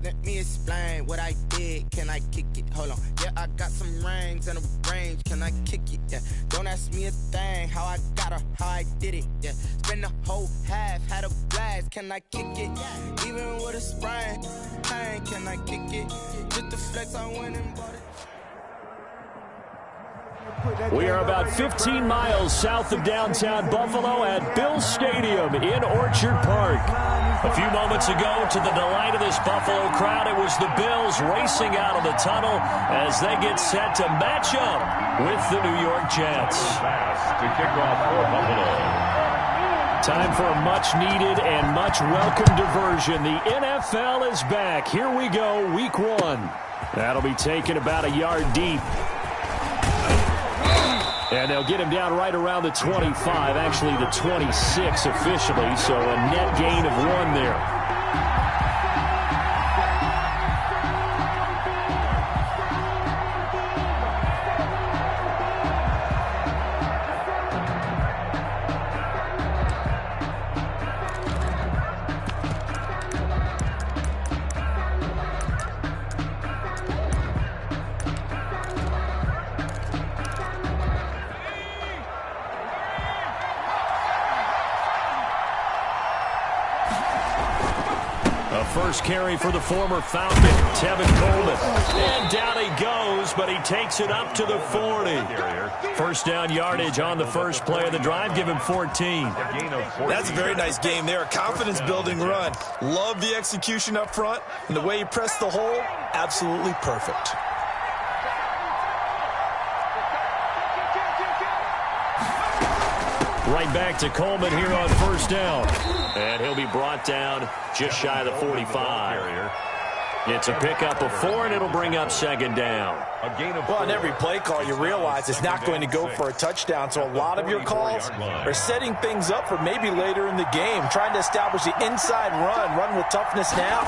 Let me explain what I did. Can I kick it? Hold on. Yeah, I got some rings and a range. Can I kick it? Yeah. Don't ask me a thing. How I got her, how I did it. Yeah. Spend the whole half, had a blast. Can I kick it? Even with a sprain. Pain, can I kick it? Just the flex, I went and bought it. We are about 15 miles south of downtown Buffalo at Bills Stadium in Orchard Park. A few moments ago, to the delight of this Buffalo crowd, it was the Bills racing out of the tunnel as they get set to match up with the New York Jets. To kick off for Buffalo. Time for a much-needed and much-welcome diversion. The NFL is back. Here we go, Week 1. That'll be taken about a yard deep. And they'll get him down right around the 25, actually the 26 officially, so a net gain of 1 there. First carry for the former Falcon, Tevin Coleman. And down he goes, but he takes it up to the 40. First down yardage on the first play of the drive. Give him 14. That's a very nice game there. A confidence-building run. Love the execution up front. And the way he pressed the hole, absolutely perfect. Right back to Coleman here on first down. And he'll be brought down just shy of the 45. It's a pickup of 4, and it'll bring up second down. Well, on every play call, you realize it's not going to go for a touchdown, so a lot of your calls are setting things up for maybe later in the game, trying to establish the inside run with toughness now,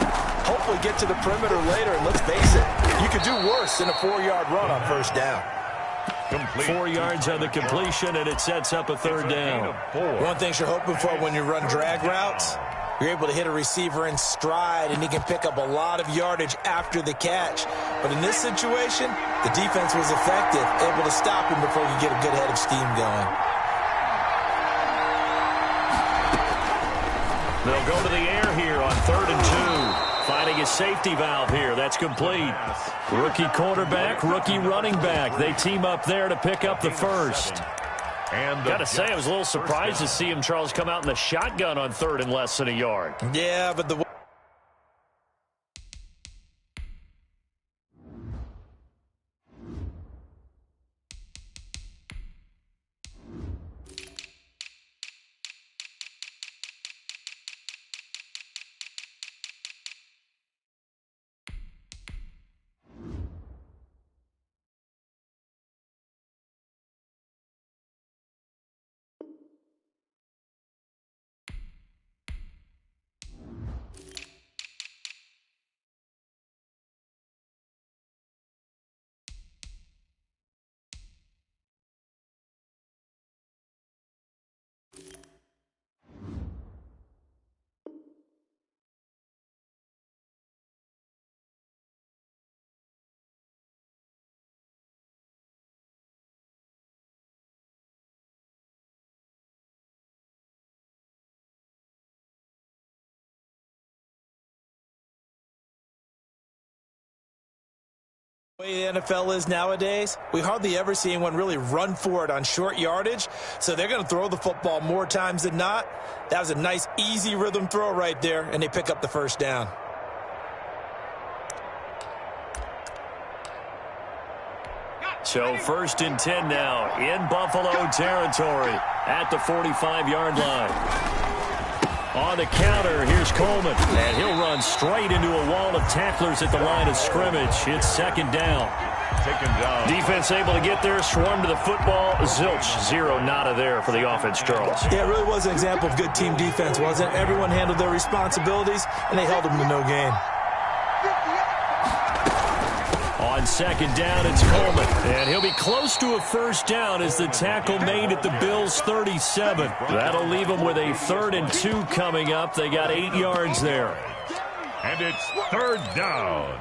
hopefully get to the perimeter later, and let's face it, you could do worse than a 4-yard run on first down. 4 yards on the completion, and it sets up a third down. One thing you're hoping for when you run drag routes, you're able to hit a receiver in stride, and he can pick up a lot of yardage after the catch. But in this situation, the defense was effective, able to stop him before you get a good head of steam going. They'll go to the air here on 3rd and 2. Finding a safety valve here. That's complete. Rookie quarterback, rookie running back. They team up there to pick up the first. Got to say, I was a little surprised to see him, Charles, come out in the shotgun on 3rd and less than a yard. Yeah, but the way the NFL is nowadays, we hardly ever see anyone really run for it on short yardage, so they're going to throw the football more times than not. That was a nice, easy rhythm throw right there, and they pick up the first down. So 1st and 10 now in Buffalo territory at the 45-yard line. On the counter, here's Coleman, and he'll run straight into a wall of tacklers at the line of scrimmage. It's 2nd down. Defense able to get there, swarm to the football. Zilch, 0 nada there for the offense, Charles. Yeah, it really was an example of good team defense, wasn't it? Everyone handled their responsibilities, and they held them to no gain. On 2nd down, it's Coleman, and he'll be close to a first down as the tackle made at the Bills' 37. That'll leave them with a 3rd and 2 coming up. They got 8 yards there. And it's third down.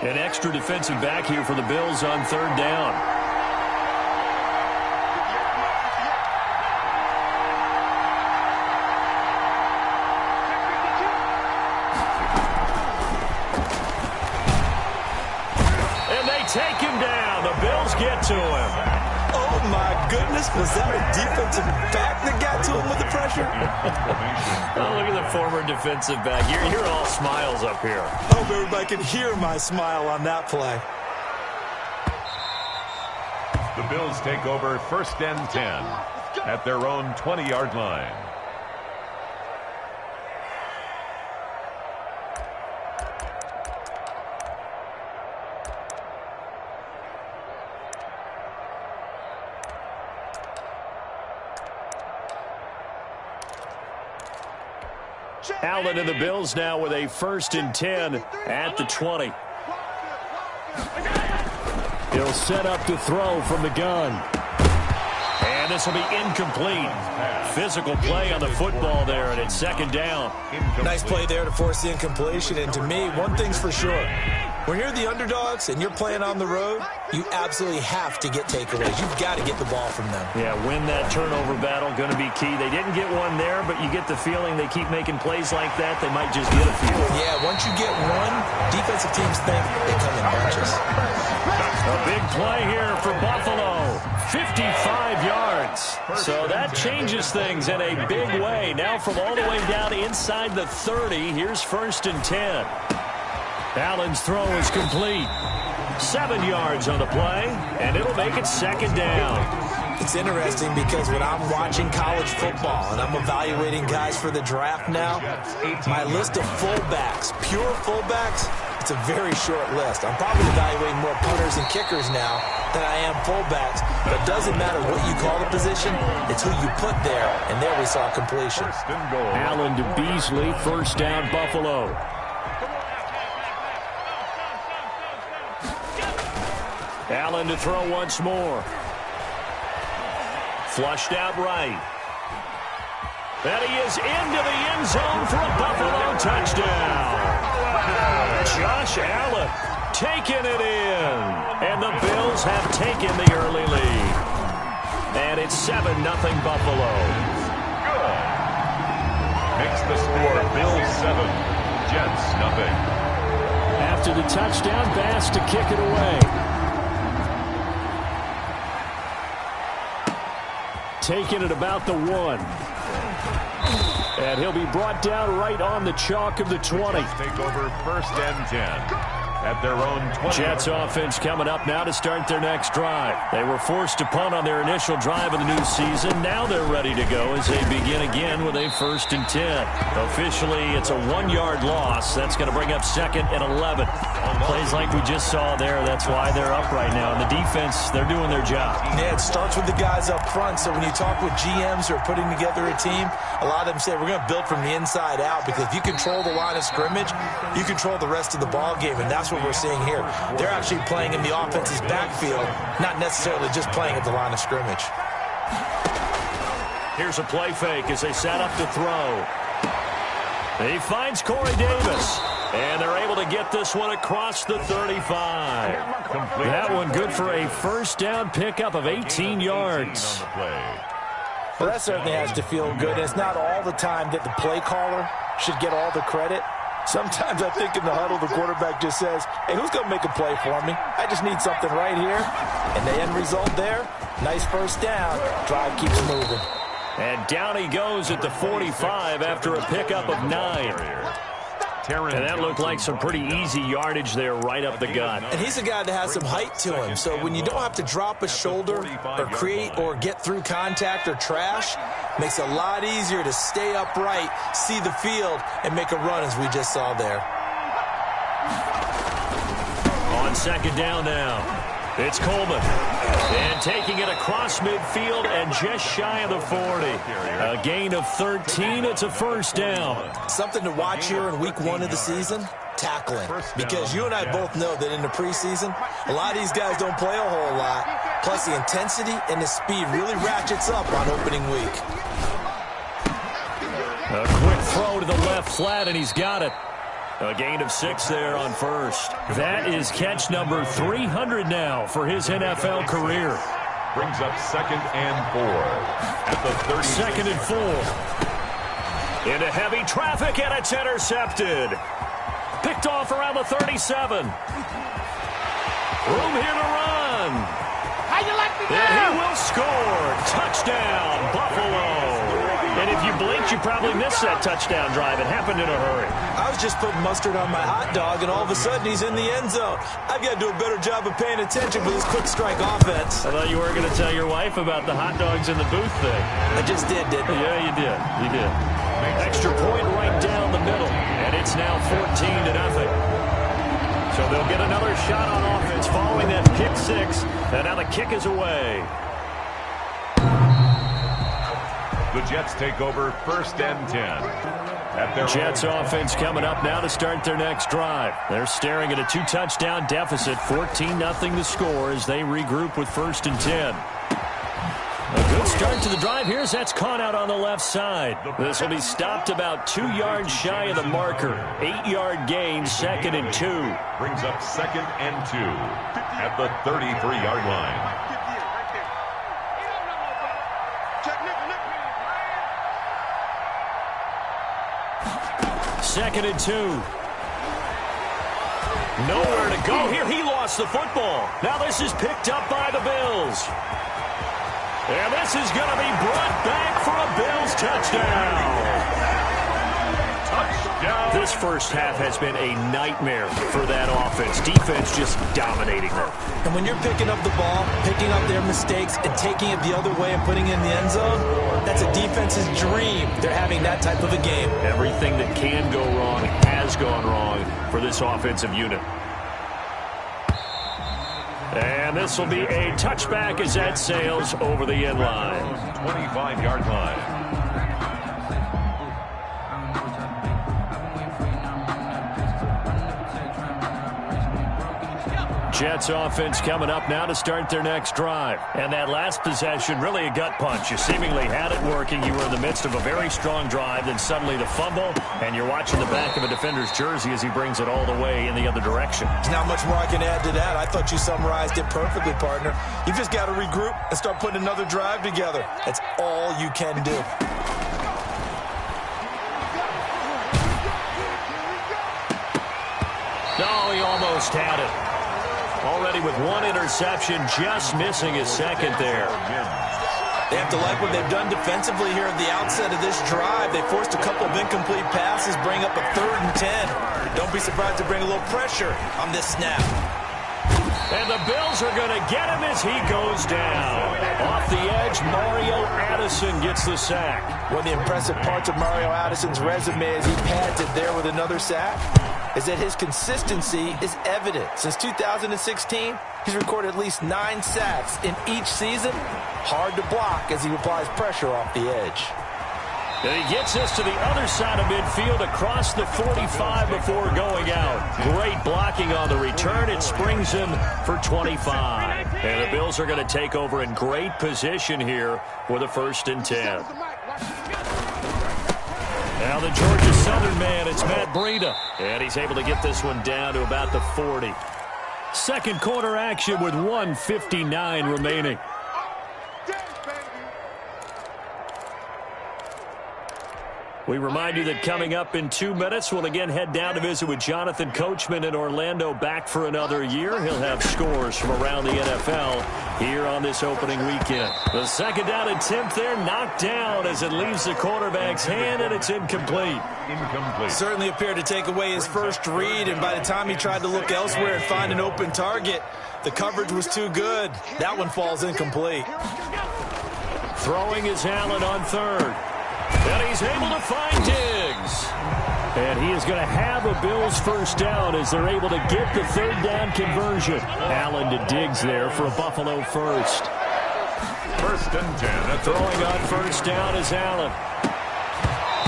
An extra defensive back here for the Bills on third down. And they take him down. The Bills get to him. Oh, my goodness. Was that a defensive back that got to him with the pressure? Oh, look at the former defensive back. You're all smiles up here. I hope everybody can hear my smile on that play. The Bills take over first and 10 at their own 20-yard line. Allen and the Bills now with a first and 10 at the 20. He'll set up to throw from the gun. And this will be incomplete. Physical play on the football there, and it's second down. Nice play there to force the incompletion. And to me, one thing's for sure. When you're the underdogs and you're playing on the road, you absolutely have to get takeaways. You've got to get the ball from them. Yeah, win that turnover battle, going to be key. They didn't get one there, but you get the feeling they keep making plays like that, they might just get a few. Yeah, once you get one, defensive teams think they come in bunches. A big play here for Buffalo. 55 yards. So that changes things in a big way. Now from all the way down inside the 30, here's first and 10. Allen's throw is complete. 7 yards on the play, and it'll make it second down. It's interesting because when I'm watching college football and I'm evaluating guys for the draft now, my list of fullbacks, pure fullbacks, it's a very short list. I'm probably evaluating more punters and kickers now than I am fullbacks, but it doesn't matter what you call the position, it's who you put there, and there we saw completion. Allen to Beasley, first down Buffalo. Allen to throw once more. Flushed out right. And he is into the end zone for a Buffalo touchdown. Josh Allen taking it in. And the Bills have taken the early lead. And it's 7-0 Buffalo. Good. Makes the score Bills 7, Jets nothing. After the touchdown, Bass to kick it away. Taking it about the 1. And he'll be brought down right on the chalk of the 20. Take over first and 10 at their own 20. Jets offense coming up now to start their next drive. They were forced to punt on their initial drive of the new season. Now they're ready to go as they begin again with a first and 10. Officially, it's a 1-yard loss. That's going to bring up second and 11. Plays like we just saw there. That's why they're up right now. And the defense, they're doing their job. Yeah, it starts with the guys up front. So when you talk with GMs who are putting together a team, a lot of them say we're going to build from the inside out, because if you control the line of scrimmage, you control the rest of the ball game, and that's what we're seeing here. They're actually playing in the offense's backfield, not necessarily just playing at the line of scrimmage. Here's a play fake as they set up to throw. He finds Corey Davis. And they're able to get this one across the 35. That one good for a first down pickup of 18 yards. Well, that certainly has to feel good. And it's not all the time that the play caller should get all the credit. Sometimes I think in the huddle, the quarterback just says, hey, who's going to make a play for me? I just need something right here. And the end result there, nice first down. Drive keeps moving. And down he goes at the 45 after a pickup of 9. And that looked like some pretty easy yardage there right up the gut. And he's a guy that has some height to him. So when you don't have to drop a shoulder or create or get through contact or trash, makes it a lot easier to stay upright, see the field, and make a run as we just saw there. On second down now. It's Coleman. And taking it across midfield and just shy of the 40. A gain of 13. It's a first down. Something to watch here in week 1 of the season, tackling. Because you and I both know that in the preseason, a lot of these guys don't play a whole lot. Plus the intensity and the speed really ratchets up on opening week. A quick throw to the left flat, and he's got it. A gain of 6 there on first. That is catch number 300 now for his NFL career. Brings up 2nd and 4 at the 30. 2nd and 4. Into heavy traffic, and it's intercepted. Picked off around the 37. Room here to run. How you like me now? And he will score. Touchdown, Buffalo. And if you blinked, you probably missed that touchdown drive. It happened in a hurry. I was just putting mustard on my hot dog, and all of a sudden he's in the end zone. I've got to do a better job of paying attention for this quick strike offense. I thought you were going to tell your wife about the hot dogs in the booth thing. I just did, didn't I? Yeah, you did. You did. Extra point right down the middle, and it's now 14-0. So they'll get another shot on offense following that pick 6, and now the kick is away. The Jets take over 1st and 10. At their Jets offense coming up now to start their next drive. They're staring at a 2-touchdown deficit, 14-0 the score as they regroup with 1st and 10. A good start to the drive. Here's that's caught out on the left side. This will be stopped about 2 yards shy of the marker. 8-yard gain, 2nd and 2. Brings up 2nd and 2 at the 33-yard line. 2nd and 2. Nowhere to go here. He lost the football. Now this is picked up by the Bills. And this is going to be brought back for a Bills touchdown. This first half has been a nightmare for that offense. Defense just dominating them. And when you're picking up the ball, picking up their mistakes, and taking it the other way and putting it in the end zone, that's a defense's dream. They're having that type of a game. Everything that can go wrong has gone wrong for this offensive unit. And this will be a touchback as that sails over the end line. 25-yard line. Jets offense coming up now to start their next drive. And that last possession, really a gut punch. You seemingly had it working. You were in the midst of a very strong drive. Then suddenly the fumble, and you're watching the back of a defender's jersey as he brings it all the way in the other direction. There's not much more I can add to that. I thought you summarized it perfectly, partner. You just got to regroup and start putting another drive together. That's all you can do. No, he almost had it. Already with 1 interception, just missing his 2nd there. They have to like what they've done defensively here at the outset of this drive. They forced a couple of incomplete passes, bring up a 3rd and 10. Don't be surprised to bring a little pressure on this snap. And the Bills are going to get him as he goes down. Off the edge, Mario Addison gets the sack. One of the impressive parts of Mario Addison's resume as he pads it there with another sack is that his consistency is evident. Since 2016, he's recorded at least 9 sacks in each season. Hard to block as he applies pressure off the edge. And he gets us to the other side of midfield across the 45 before going out. Great blocking on the return. It springs him for 25. And the Bills are going to take over in great position here with a 1st and 10. Now the Georgia Southern man, it's Matt Breida. And he's able to get this one down to about the 40. Second quarter action with 1:59 remaining. We remind you that coming up in 2 minutes, we'll again head down to visit with Jonathan Coachman in Orlando, back for another year. He'll have scores from around the NFL here on this opening weekend. The 2nd down attempt there knocked down as it leaves the quarterback's hand, and it's incomplete. Certainly appeared to take away his first read, and by the time he tried to look elsewhere and find an open target, the coverage was too good. That one falls incomplete. Throwing is Allen on 3rd. And he's able to find Diggs. And he is going to have a Bills 1st down as they're able to get the 3rd down conversion. Allen to Diggs there for a Buffalo 1st. 1st and 10. Throwing on 1st down is Allen.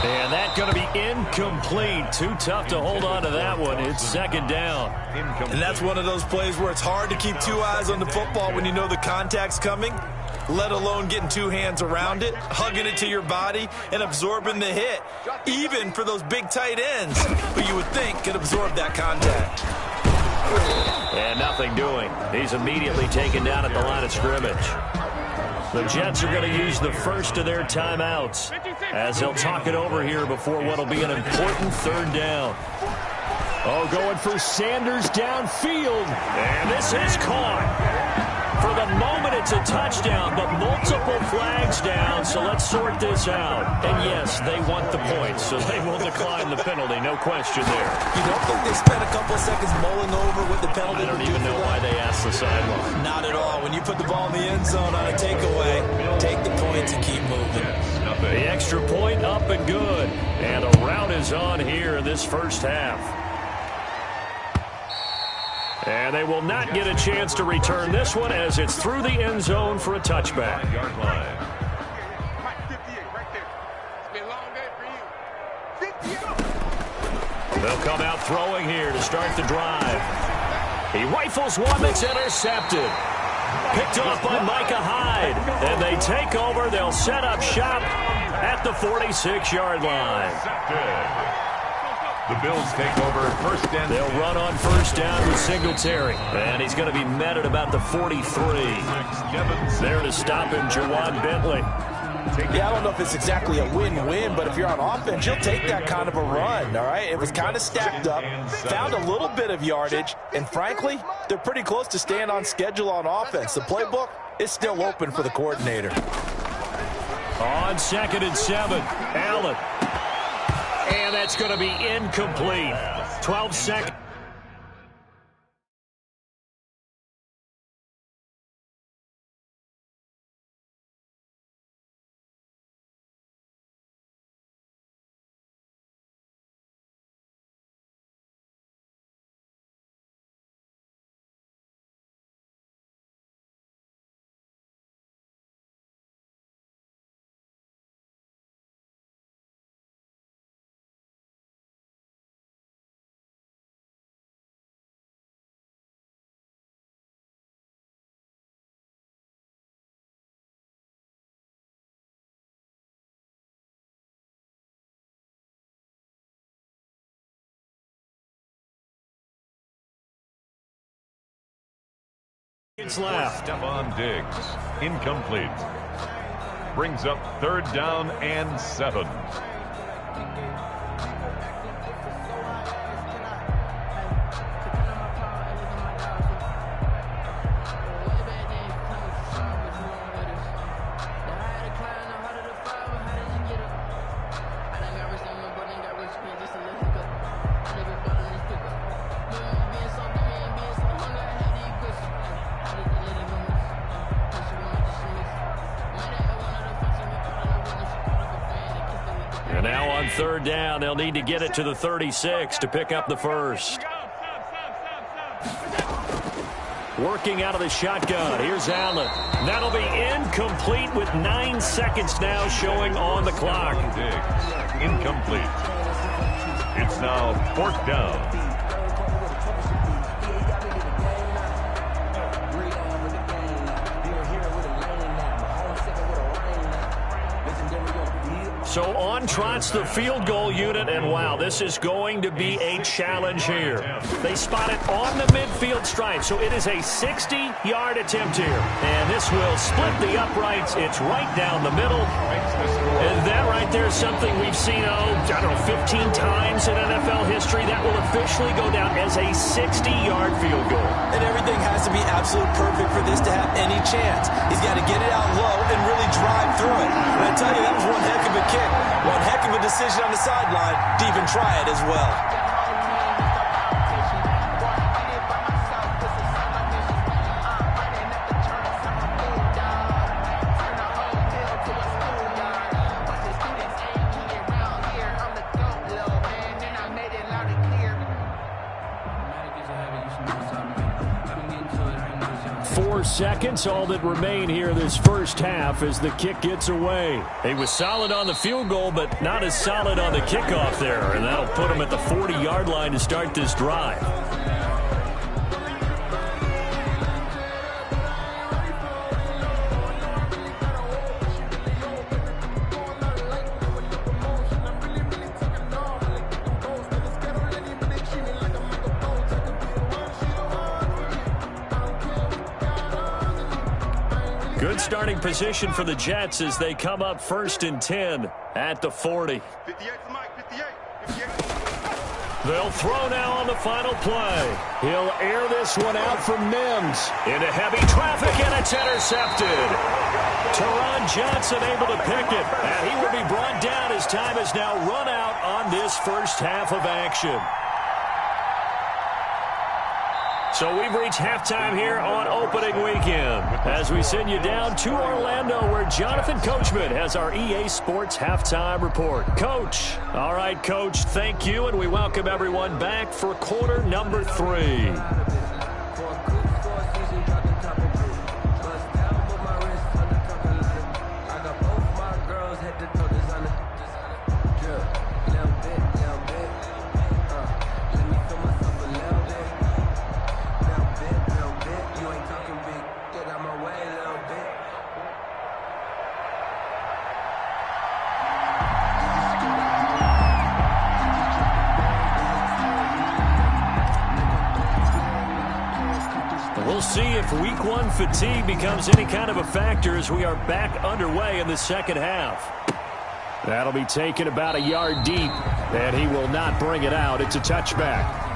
And that's going to be incomplete. Too tough to hold on to that one. It's 2nd down. And that's one of those plays where it's hard to keep 2 eyes on the football when you know the contact's coming. let alone getting two hands around it, hugging it to your body, and absorbing the hit, even for those big tight ends who you would think could absorb that contact. And nothing doing. He's immediately taken down at the line of scrimmage. The Jets are going to use the first of their timeouts as they'll talk it over here before what will be an important third down. Oh, going for Sanders downfield. And this is caught. For the moment, it's a touchdown, but multiple flags down, so let's sort this out. And yes, they want the points, so they will decline the penalty, no question there. You don't think they spent a couple of seconds mulling over what the penalty I don't even know why they asked the sideline. Not at all. When you put the ball in the end zone on a takeaway, take the points and keep moving. The extra point up and good. And a rout is on here in this first half. And they will not get a chance to return this one as it's through the end zone for a touchback. They'll come out throwing here to start the drive. He rifles one that's intercepted. Picked off by Micah Hyde. And they take over. They'll set up shop at the 46-yard line. The Bills take over first and They'll run on first down with Singletary. And he's going to be met at about the 43. There to stop him, Jawad Bentley. Yeah, I don't know if it's exactly a win-win, but if you're on offense, you'll take that kind of a run, all right? It was kind of stacked up, found a little bit of yardage, and frankly, they're pretty close to staying on schedule on offense. The playbook is still open for the coordinator. On 2nd and 7, Allen. And that's going to be incomplete. 12 seconds. Left. Stephon Diggs, incomplete. Brings up 3rd down and 7. And now on 3rd down, they'll need to get it to the 36 to pick up the first. Working out of the shotgun. Here's Allen. That'll be incomplete with 9 seconds now showing on the clock. Diggs, incomplete. It's now 4th down. So on trots the field goal unit, and wow, this is going to be a challenge here. They spot it on the midfield stripe, so it is a 60-yard attempt here. And this will split the uprights. It's right down the middle. And that right there is something we've seen, I don't know, 15 times in NFL history. That will officially go down as a 60-yard field goal. And everything has to be absolute perfect for this to have any chance. He's got to get it out low and really drive through it. And I tell you, that was one heck of a kick. One heck of a decision on the sideline to even try it as well. Seconds, all that remain here this first half as the kick gets away. He was solid on the field goal, but not as solid on the kickoff there, and that'll put him at the 40-yard line to start this drive. Good starting position for the Jets as they come up 1st and 10 at the 40. They'll throw now on the final play. He'll air this one out for Mims. Into heavy traffic, and it's intercepted. Teron Johnson able to pick it, and he will be brought down as time has now run out on this first half of action. So we've reached halftime here on opening weekend as we send you down to Orlando where Jonathan Coachman has our EA Sports halftime report. Coach. All right, Coach, thank you, and we welcome everyone back for quarter number 3. We'll see if week 1 fatigue becomes any kind of a factor as we are back underway in the second half. That'll be taken about a yard deep, and he will not bring it out. It's a touchback.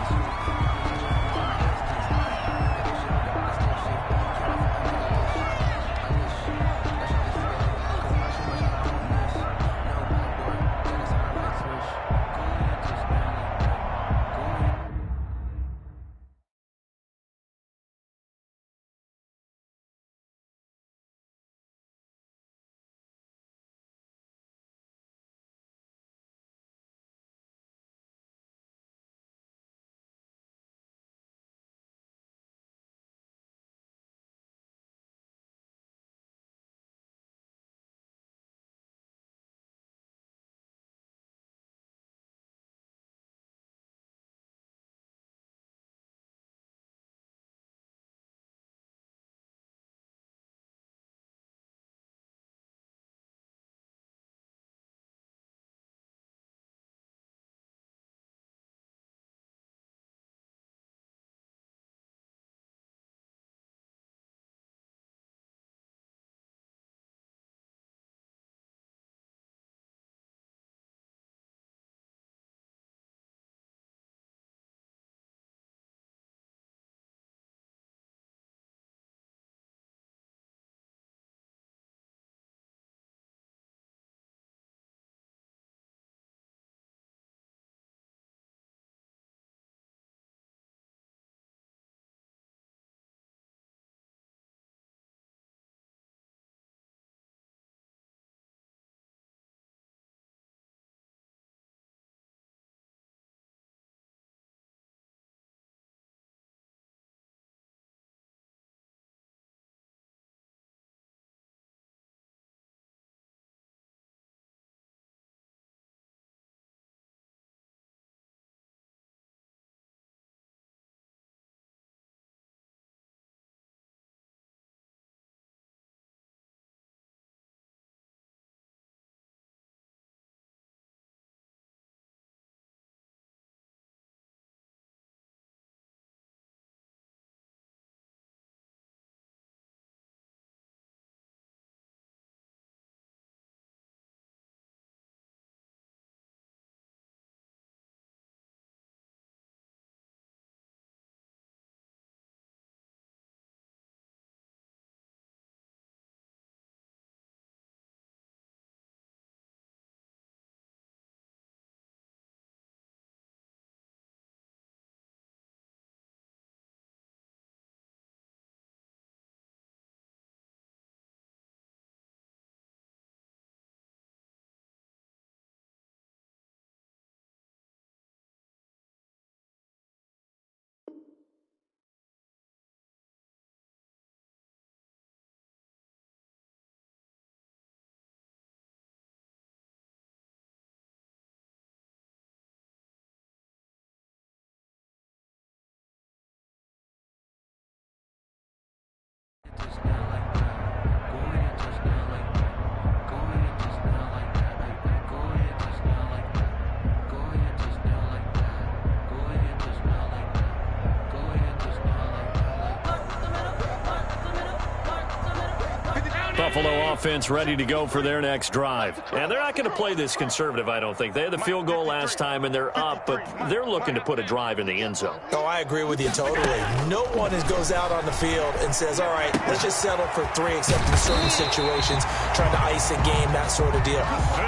Buffalo offense ready to go for their next drive. And they're not going to play this conservative, I don't think. They had the field goal last time, and they're up, but they're looking to put a drive in the end zone. Oh, I agree with you totally. No one goes out on the field and says, all right, let's just settle for 3, except in certain situations, trying to ice a game, that sort of deal.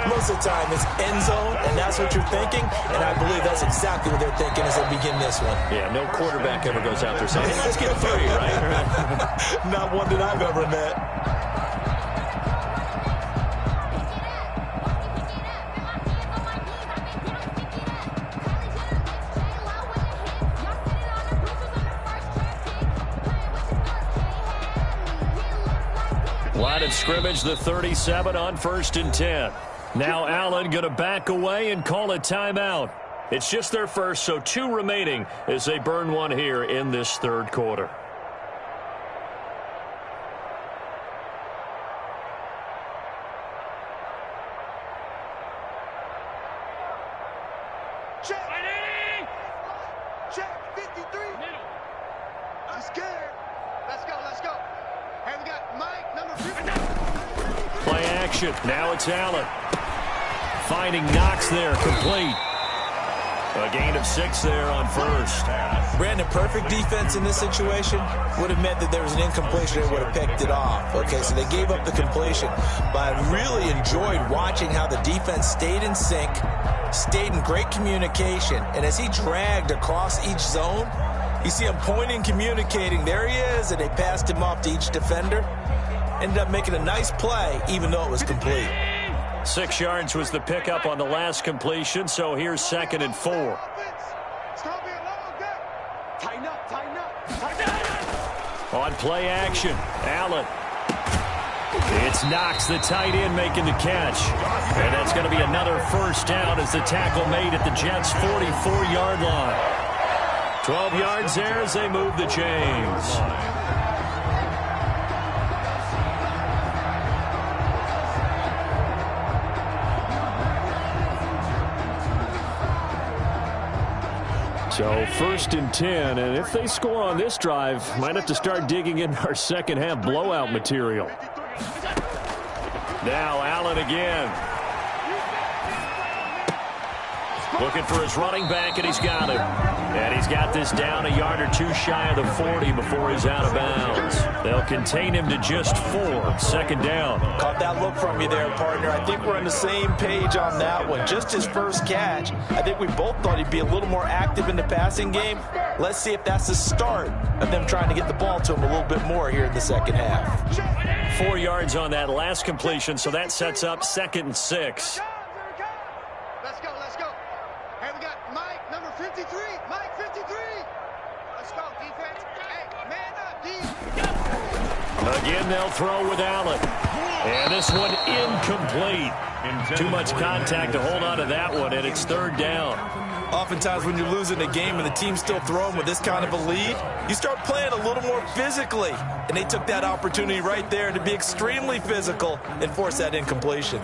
Most of the time, it's end zone, and that's what you're thinking, and I believe that's exactly what they're thinking as they begin this one. Yeah, no quarterback ever goes out there saying, hey, let's get 3, right? Not one that I've ever met. Line of scrimmage, the 37 on 1st and 10. Now Allen going to back away and call a timeout. It's just their first, so 2 remaining as they burn one here in this 3rd quarter. Check 53. I'm scared. Let's go. Hey, we got Mike, number 50. Play action. Now it's Allen. Finding Knox there, complete. A gain of 6 there on 1st. Brandon, perfect defense in this situation would have meant that there was an incompletion and would have picked it off. Okay, so they gave up the completion. But I really enjoyed watching how the defense stayed in sync, stayed in great communication, and as he dragged across each zone, you see him pointing, communicating. There he is, and they passed him off to each defender. Ended up making a nice play, even though it was complete. 6 yards was the pickup on the last completion, so here's 2nd and 4. On play action, Allen. It's Knox, the tight end, making the catch. And that's going to be another 1st down as the tackle made at the Jets' 44-yard line. 12 yards there as they move the chains. So 1st and 10, and if they score on this drive, might have to start digging in our second half blowout material. Now Allen again. Looking for his running back, and he's got him. And he's got this down a yard or 2 shy of the 40 before he's out of bounds. They'll contain him to just 4. 2nd down. Caught that look from you there, partner. I think we're on the same page on that one. Just his first catch. I think we both thought he'd be a little more active in the passing game. Let's see if that's the start of them trying to get the ball to him a little bit more here in the second half. 4 yards on that last completion, so that sets up 2nd and 6. Let's go. Hey, we got Mike, number 53. Mike, 53. Let's go, defense. Hey, man up, defense. Again, they'll throw with Allen. And this one incomplete. Too much contact to hold on to that one, and it's 3rd down. Oftentimes when you're losing a game and the team's still throwing with this kind of a lead, you start playing a little more physically. And they took that opportunity right there to be extremely physical and force that incompletion.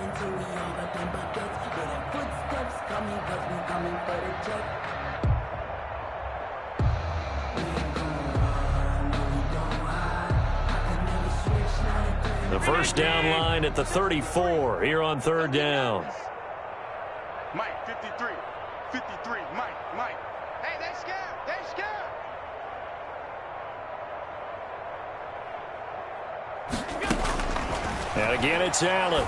The 1st down line at the 34 here on 3rd down. Mike, 53. 53, Mike. Hey, they scared. And again, it's Allen.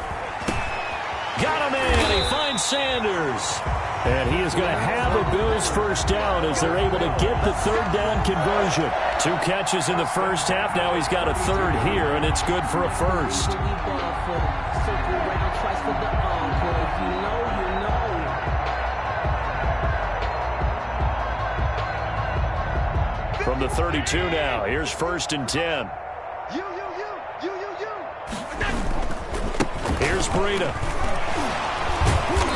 Got him in. He finds Sanders. And he is going to have a Bills 1st down as they're able to get the 3rd down conversion. 2 catches in the 1st half. Now he's got a 3rd here, and it's good for a 1st. From the 32 now, here's 1st and 10. You. Here's Breida.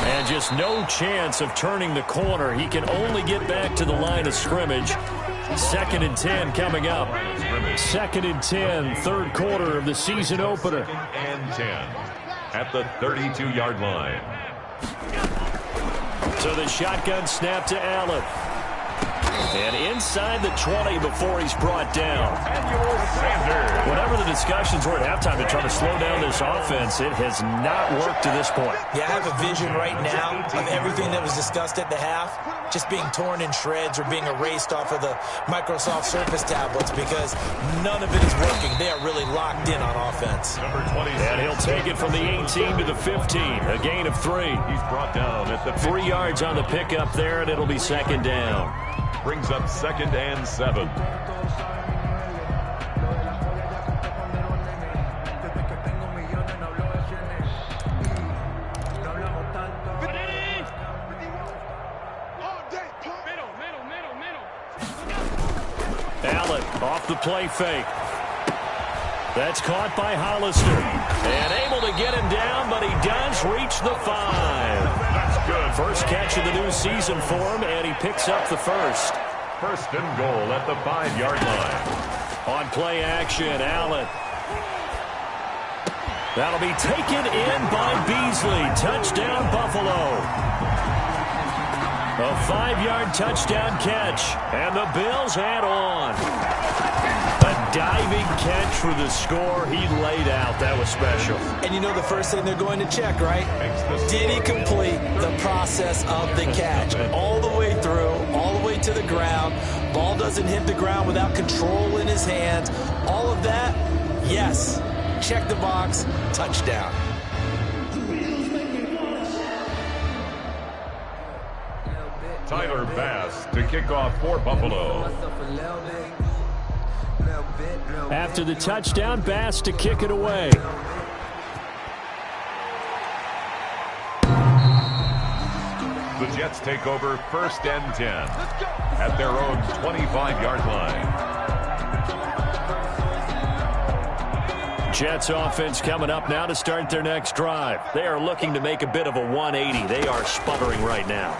And just no chance of turning the corner. He can only get back to the line of scrimmage. 2nd and 10 coming up. 2nd and 10, 3rd quarter of the season opener. 2nd and 10 at the 32-yard line. So the shotgun snap to Allen. And inside the 20 before he's brought down. Whatever the discussions were at halftime to try to slow down this offense, it has not worked to this point. Yeah, I have a vision right now of everything that was discussed at the half just being torn in shreds or being erased off of the Microsoft Surface tablets because none of it is working. They are really locked in on offense. Number 20. And he'll take it from the 18 to the 15. A gain of 3. He's brought down at the 3 yards on the pickup there, and it'll be second down. Brings up 2nd and 7. Allen off the play fake. That's caught by Hollister. And able to get him down, but he does reach the 5. That's good. First catch of the new season for him, and he picks up the first. 1st and goal at the 5-yard line. On play action, Allen. That'll be taken in by Beasley. Touchdown, Buffalo. A 5-yard touchdown catch, and the Bills add on. A diving catch for the score he laid out. That was special. And you know the first thing they're going to check, right? Did he complete the process of the catch? All the way through, all the way to the ground. Ball doesn't hit the ground without control in his hands. All of that, yes. Check the box, touchdown. Tyler Bass to kick off for Buffalo. After the touchdown, Bass to kick it away. The Jets take over 1st and 10 at their own 25-yard line. Jets offense coming up now to start their next drive. They are looking to make a bit of a 180. They are sputtering right now.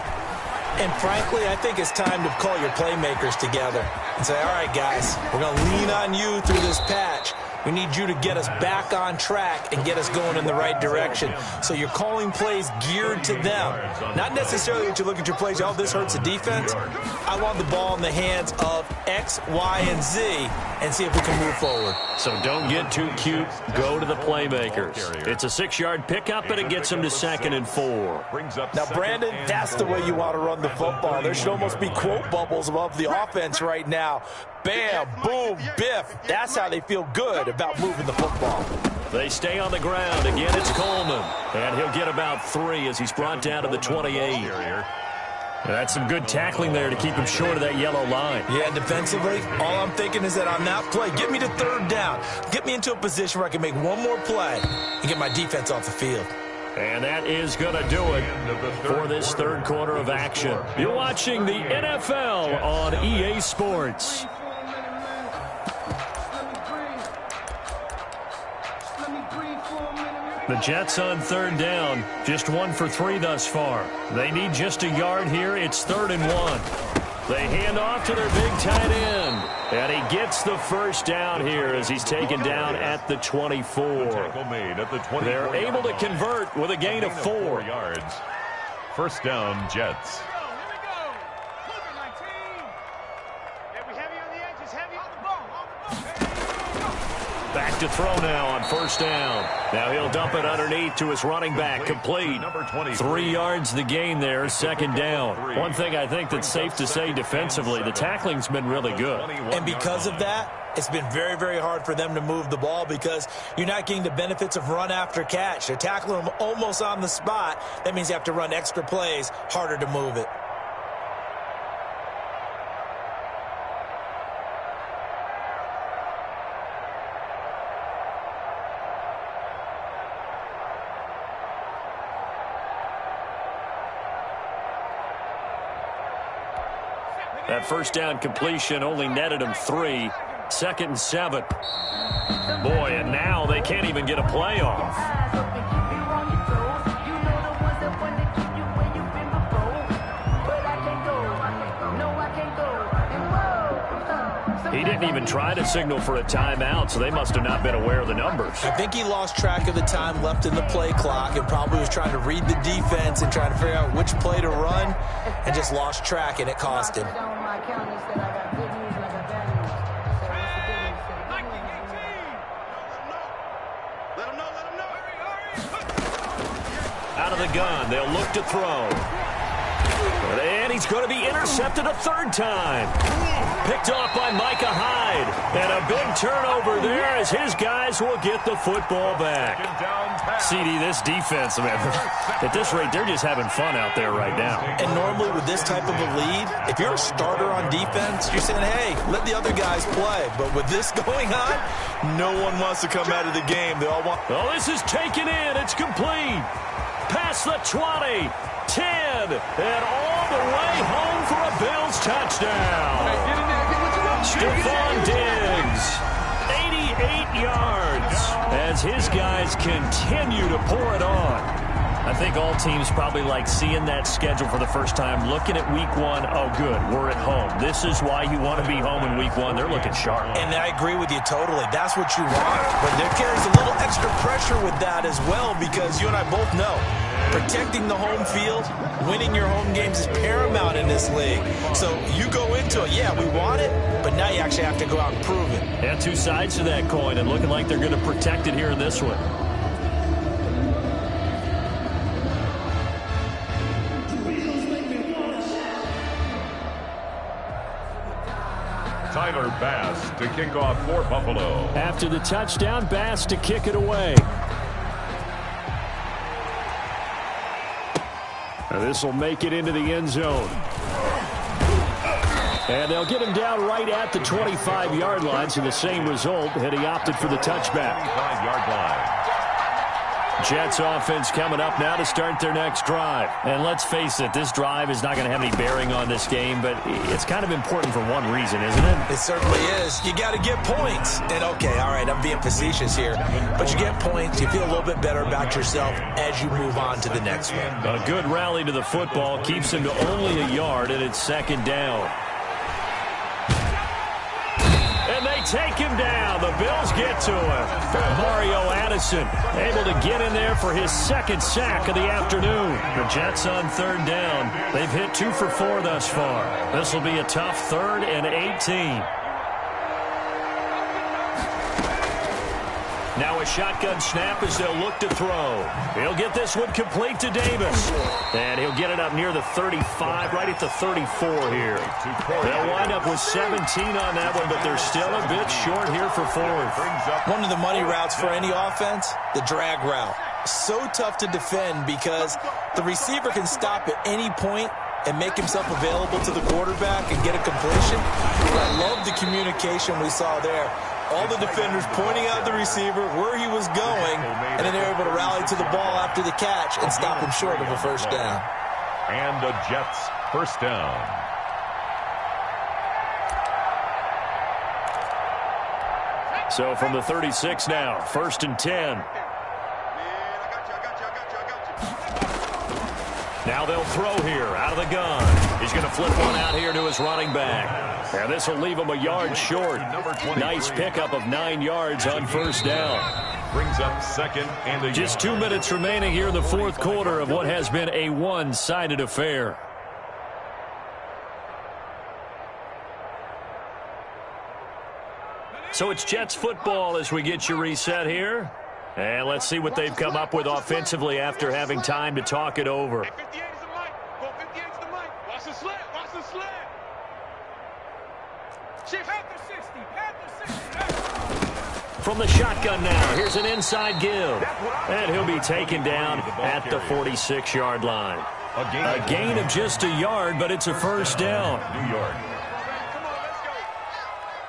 And frankly, I think it's time to call your playmakers together and say, all right, guys, we're going to lean on you through this patch. We need you to get us back on track and get us going in the right direction. So you're calling plays geared to them. Not necessarily that you look at your plays, oh, this hurts the defense. I want the ball in the hands of X, Y, and Z and see if we can move forward. So don't get too cute. Go to the playmakers. It's a 6-yard pickup, and it gets them to 2nd and 4. Now, Brandon, that's the way you want to run the football. There should almost be quote bubbles above the offense right now. Bam, boom, biff. That's how they feel good about moving the football. They stay on the ground. Again, it's Coleman. And he'll get about 3 as he's brought down to the 28. That's some good tackling there to keep him short of that yellow line. Yeah, defensively, all I'm thinking is that on that play, get me to 3rd down. Get me into a position where I can make one more play and get my defense off the field. And that is going to do it for this 3rd quarter of action. You're watching the NFL on EA Sports. The Jets on 3rd down, just 1 for 3 thus far. They need just a yard here. It's 3rd and 1. They hand off to their big tight end. And he gets the first down here as he's taken down at the 24. They're able to convert with a gain of 4 yards. 1st down, Jets. Back to throw now on 1st down. Now he'll dump it underneath to his running back. Complete. 3 yards the gain there. 2nd down. One thing I think that's safe to say defensively, the tackling's been really good. And because of that, it's been very, very hard for them to move the ball because you're not getting the benefits of run after catch. They're tackling them almost on the spot. That means you have to run extra plays, harder to move it. That 1st down completion only netted him 3. 2nd and 7. Boy, and now they can't even get a play off. He didn't even try to signal for a timeout, so they must have not been aware of the numbers. I think he lost track of the time left in the play clock and probably was trying to read the defense and trying to figure out which play to run and just lost track, and it cost him. of the gun. They'll look to throw. And he's going to be intercepted a third time. Picked off by Micah Hyde. And a big turnover there as his guys will get the football back. CD, this defense, man, at this rate, they're just having fun out there right now. And normally with this type of a lead, if you're a starter on defense, you're saying, hey, let the other guys play. But with this going on, no one wants to come out of the game. They all want... Oh, this is taken in. It's complete. Past the 20. 10, and all the way home for a Bills touchdown. Stephon Diggs, 88 yards, as his guys continue to pour it on. I think all teams probably like seeing that schedule for the first time, looking at week one. Oh, good, we're at home. This is why you want to be home in week one. They're looking sharp. And I agree with you totally. That's what you want. But there carries a little extra pressure with that as well, because you and I both know protecting the home field, winning your home games is paramount in this league. So you go into it, yeah, we want it, but now you actually have to go out and prove it. And two sides to that coin, and looking like they're going to protect it here in this one. Tyler Bass to kick off for Buffalo. After the touchdown, Bass to kick it away. This will make it into the end zone. And they'll get him down right at the 25-yard line, so the same result had he opted for the touchback. 25-yard line. Jets offense coming up now to start their next drive. And let's face it, this drive is not going to have any bearing on this game, but it's kind of important for one reason, isn't it? It certainly is. You got to get points. And, okay, all right, I'm being facetious here, but you get points, you feel a little bit better about yourself as you move on to the next one. A good rally to the football keeps him to only a yard, and it's second down. And they take him down. The Bills get to him. Mario Addison able to get in there for his second sack of the afternoon. The Jets on third down. They've hit 2 for 4 thus far. This will be a tough 3rd and 18. Now a shotgun snap as they'll look to throw. He'll get this one complete to Davis. And he'll get it up near the 35, right at the 34 here. They'll wind up with 17 on that one, but they're still a bit short here for 4th. One of the money routes for any offense, the drag route. So tough to defend because the receiver can stop at any point and make himself available to the quarterback and get a completion. I love the communication we saw there. All the defenders pointing out the receiver, where he was going, and then they're able to rally to the ball after the catch and stop him short of a first down. And the Jets first down. So from the 36 now, 1st and 10. Now they'll throw here out of the gun. He's going to flip one out here to his running back. And this will leave him a yard short. Nice pickup of 9 yards on first down. Brings up 2nd and a Just 2 minutes remaining here in the 4th quarter of what has been a one-sided affair. So it's Jets football as we get you reset here. And let's see what they've come up with offensively after having time to talk it over. 58 is the mic. Go 58 is the mic. Watch the slant. Watch the slant. Panther 60. Panther 60. From the shotgun now, here's an inside give. And he'll be taken down at the 46-yard line. A gain of just a yard, but it's a first down. New York. Come on, let's go.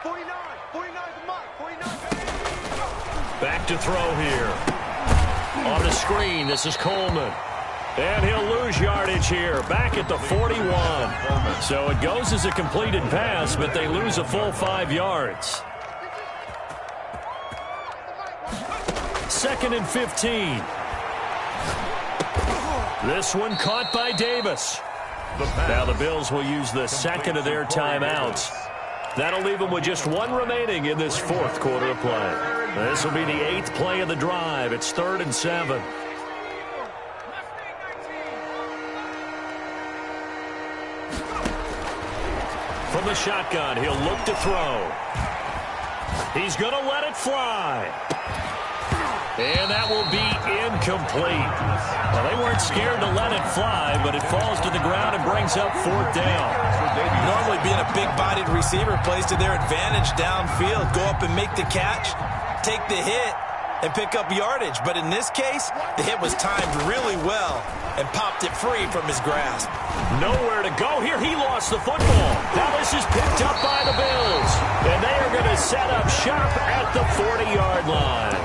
49. 49 is the mic. 49. Back to throw here. On the screen, this is Coleman. And he'll lose yardage here, back at the 41. So it goes as a completed pass, but they lose a full 5 yards. 2nd and 15. This one caught by Davis. Now the Bills will use the second of their timeouts. That'll leave them with just 1 remaining in this 4th quarter of play. This will be the 8th play of the drive. It's 3rd and 7. From the shotgun, he'll look to throw. He's going to let it fly. And that will be incomplete. Well, they weren't scared to let it fly, but it falls to the ground and brings up 4th down. Normally being a big-bodied receiver plays to their advantage downfield. Go up and make the catch, take the hit, and pick up yardage. But in this case, the hit was timed really well and popped it free from his grasp. Nowhere to go here. He lost the football. Now this is picked up by the Bills. And they are going to set up shop at the 40-yard line.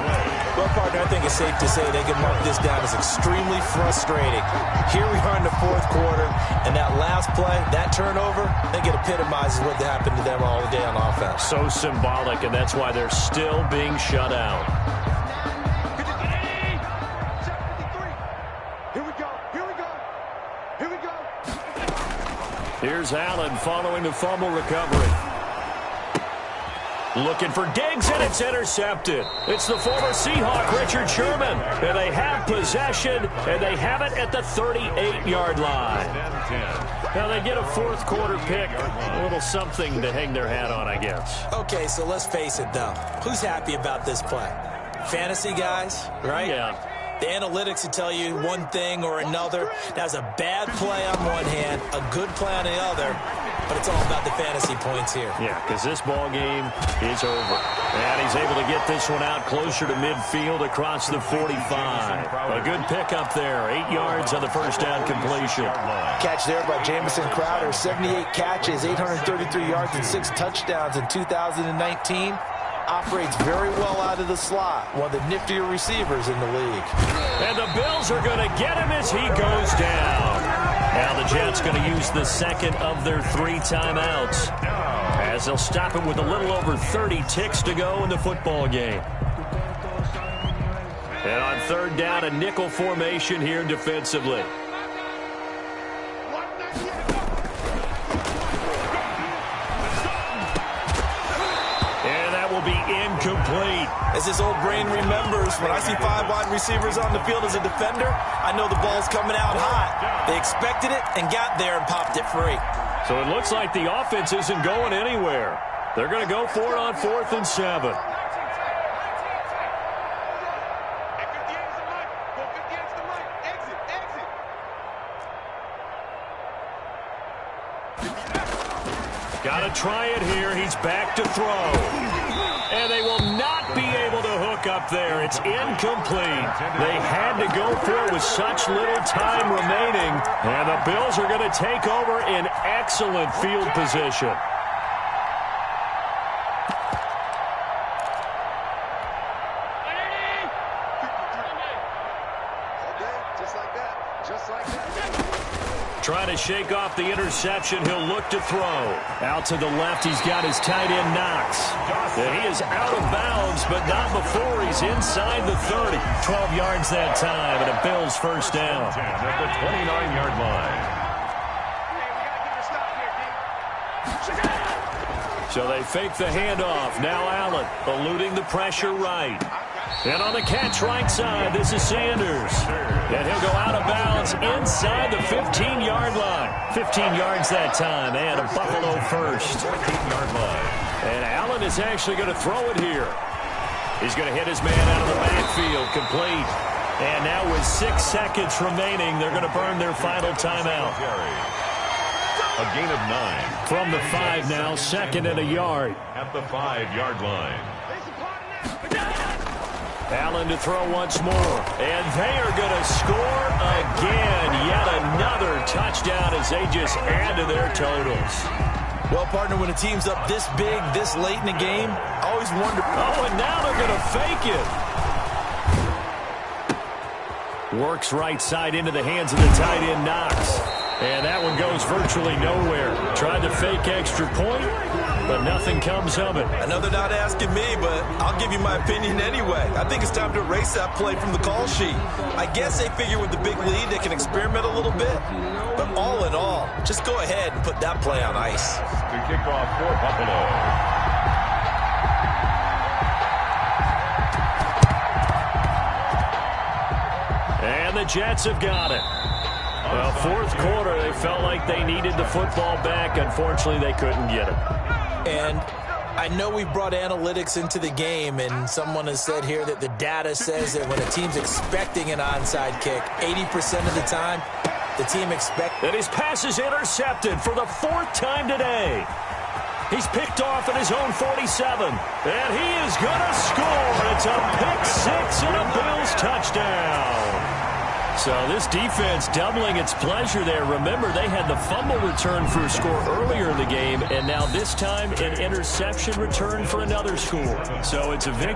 Well, partner, I think it's safe to say they can mark this down as extremely frustrating. Here we are in the 4th quarter, and that last play, that turnover, I think it epitomizes what happened to them all day on offense. So symbolic, and that's why they're still being shut out. Here we go. Here we go. Here we go. Here's Allen following the fumble recovery. Looking for Diggs, and it's intercepted. It's the former Seahawk, Richard Sherman. And they have possession, and they have it at the 38-yard line. Now they get a 4th quarter pick. A little something to hang their hat on, I guess. Okay, so let's face it, though. Who's happy about this play? Fantasy guys, right? Yeah. The analytics will tell you one thing or another. That's a bad play on one hand, a good play on the other, but it's all about the fantasy points here. Yeah, because this ball game is over. And he's able to get this one out closer to midfield across the 45. A good pickup there. 8 yards on the first down completion. Catch there by Jamison Crowder. 78 catches, 833 yards, and 6 touchdowns in 2019. Operates very well out of the slot. One of the niftier receivers in the league. And the Bills are going to get him as he goes down. Now the Jets going to use the second of their 3 timeouts, as they'll stop it with a little over 30 ticks to go in the football game. And on 3rd down, a nickel formation here defensively. Incomplete. As his old brain remembers, when I see 5 wide receivers on the field as a defender, I know the ball's coming out hot. They expected it and got there and popped it free. So it looks like the offense isn't going anywhere. They're going to go for it on 4th and 7. Got to try it here. He's back to throw. And they will not be able to hook up there. It's incomplete. They had to go for it with such little time remaining. And the Bills are going to take over in excellent field position. Trying to shake off the interception. He'll look to throw. Out to the left, he's got his tight end Knox. And he is out of bounds, but not before he's inside the 30. 12 yards that time, and a Bills first down. At the 29-yard line. So they fake the handoff. Now Allen eluding the pressure right. And on the catch right side, this is Sanders. And he'll go out of bounds inside the 15-yard line. 15 yards that time, and a Buffalo first. 15-yard line. And Allen is actually going to throw it here. He's going to hit his man out of the backfield, complete. And now with 6 seconds remaining, they're going to burn their final timeout. A gain of 9. From the 5 now, 2nd and a yard. At the 5-yard line. Allen to throw once more. And they are going to score again. Yet another touchdown as they just add to their totals. Well, partner, when a team's up this big, this late in the game, I always wonder. Oh, and now they're going to fake it. Works right side into the hands of the tight end Knox. And that one goes virtually nowhere. Tried to fake extra point, but nothing comes of it. I know they're not asking me, but I'll give you my opinion anyway. I think it's time to erase that play from the call sheet. I guess they figure with the big lead they can experiment a little bit. But all in all, just go ahead and put that play on ice. To kick off for Buffalo. And the Jets have got it. Well, 4th quarter, they felt like they needed the football back. Unfortunately, they couldn't get it. And I know we brought analytics into the game, and someone has said here that the data says that when a team's expecting an onside kick, 80% of the time, the team expects. And his pass is intercepted for the 4th time today. He's picked off at his own 47, and he is going to score. It's a pick six and a Bills touchdown. So this defense doubling its pleasure there. Remember, they had the fumble return for a score earlier in the game, and now this time an interception return for another score. So it's a victory.